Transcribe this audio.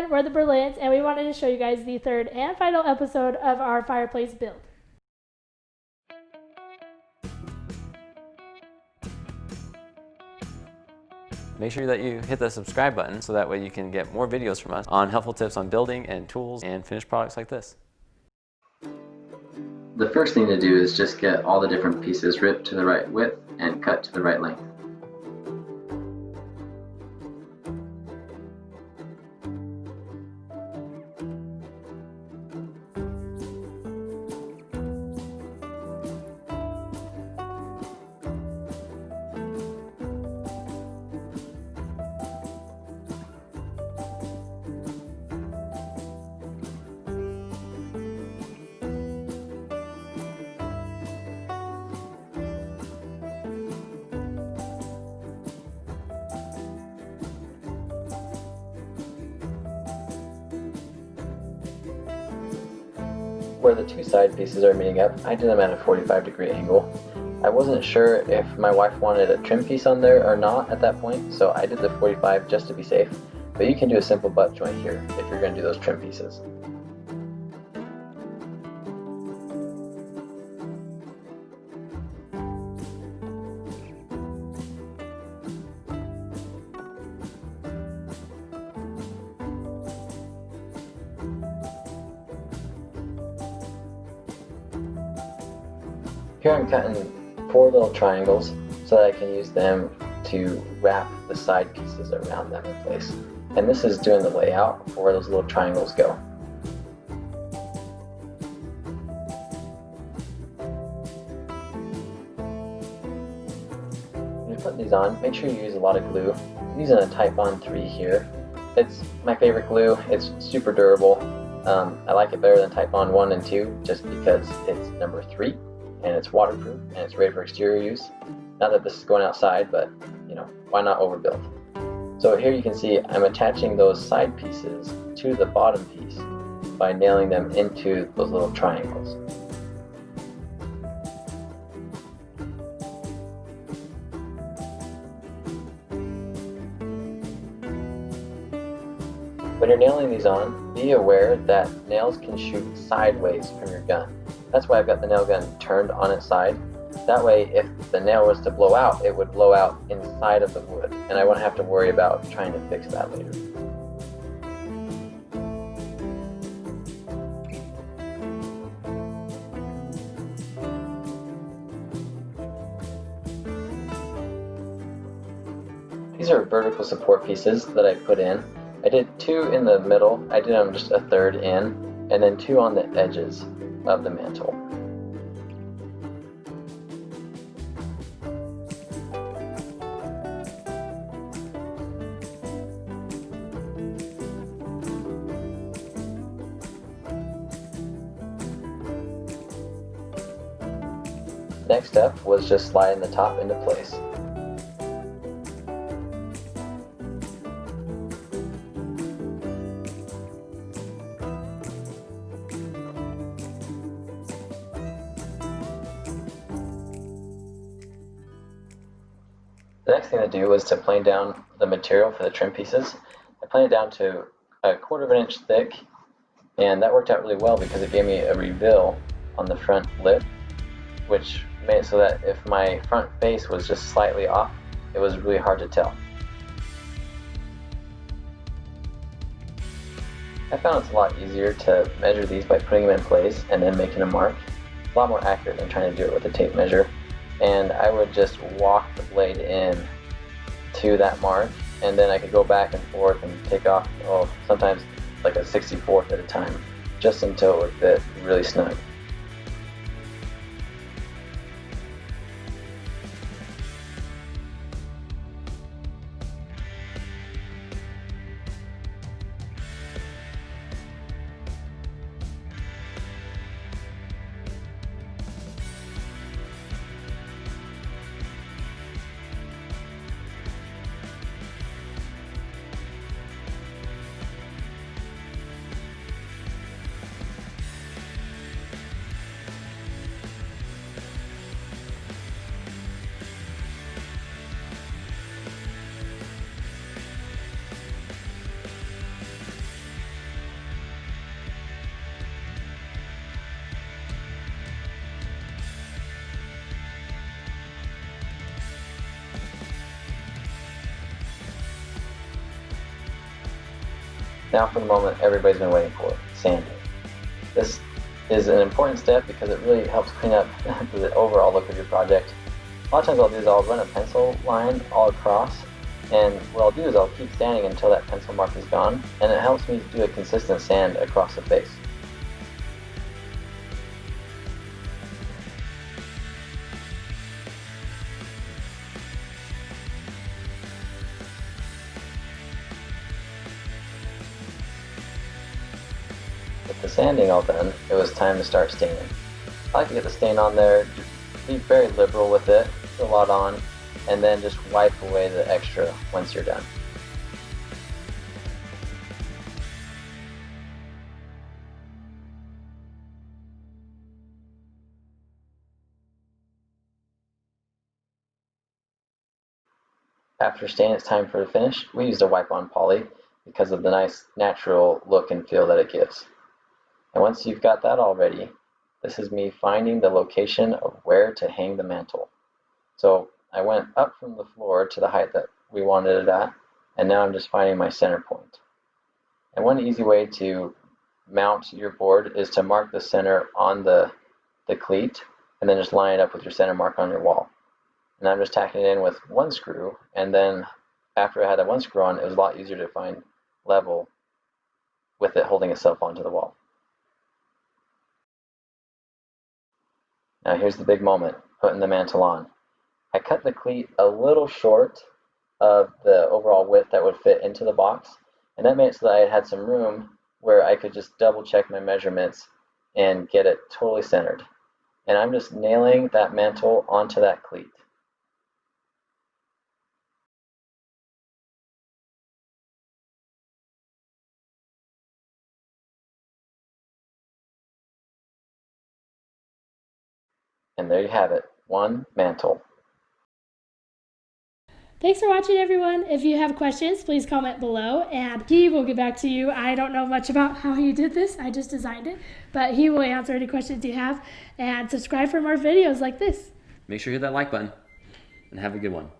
again, we're the Berlins, and we wanted to show you guys the third and final episode of our fireplace build. Make sure that you hit the subscribe button so that way you can get more videos from us on helpful tips on building and tools and finished products like this. The first thing to do is just get all the different pieces ripped to the right width and cut to the right length. Where the two side pieces are meeting up, I did them at a 45-degree angle. I wasn't sure if my wife wanted a trim piece on there or not at that point, so I did the 45 just to be safe. But you can do a simple butt joint here if you're going to do those trim pieces. Here I'm cutting 4 little triangles so that I can use them to wrap the side pieces around them in place. And this is doing the layout for where those little triangles go. When you're putting these on, make sure you use a lot of glue. I'm using a Type On 3 here. It's my favorite glue. It's super durable. I like it better than Type On 1 and 2 just because it's number 3. And it's waterproof and it's ready for exterior use. Not that this is going outside, but why not overbuild? So here you can see I'm attaching those side pieces to the bottom piece by nailing them into those little triangles. When you're nailing these on, be aware that nails can shoot sideways from your gun. That's why I've got the nail gun turned on its side. That way, if the nail was to blow out, it would blow out inside of the wood, and I wouldn't have to worry about trying to fix that later. These are vertical support pieces that I put in. I did 2 in the middle, I did them just a third in, and then 2 on the edges of the mantle. Next step was just sliding the top into place. The next thing to do was to plane down the material for the trim pieces. I planed it down to a 1/4 inch thick, and that worked out really well because it gave me a reveal on the front lip, which made it so that if my front face was just slightly off, it was really hard to tell. I found it's a lot easier to measure these by putting them in place and then making a mark. It's a lot more accurate than trying to do it with a tape measure. And I would just walk the blade in to that mark, and then I could go back and forth and take off, sometimes like a 64th at a time, just until it would fit really snug. Now for the moment everybody's been waiting for, sanding. This is an important step because it really helps clean up the overall look of your project. A lot of times what I'll do is I'll run a pencil line all across, and what I'll do is I'll keep sanding until that pencil mark is gone, and it helps me do a consistent sand across the face. With the sanding all done, it was time to start staining. I like to get the stain on there, just be very liberal with it, put a lot on, and then just wipe away the extra once you're done. After staining, it's time for the finish. We used a wipe-on poly because of the nice natural look and feel that it gives. And once you've got that all ready, this is me finding the location of where to hang the mantle. So I went up from the floor to the height that we wanted it at, and now I'm just finding my center point. And one easy way to mount your board is to mark the center on the cleat, and then just line it up with your center mark on your wall. And I'm just tacking it in with one screw, and then after I had that one screw on, it was a lot easier to find level with it holding itself onto the wall. Now here's the big moment, putting the mantle on. I cut the cleat a little short of the overall width that would fit into the box, and that made it so that I had some room where I could just double check my measurements and get it totally centered. And I'm just nailing that mantle onto that cleat. And there you have it, one mantle. Thanks for watching, everyone. If you have questions, please comment below, and he will get back to you. I don't know much about how he did this. I just designed it, but he will answer any questions you have, and subscribe for more videos like this. Make sure you hit that like button, and have a good one.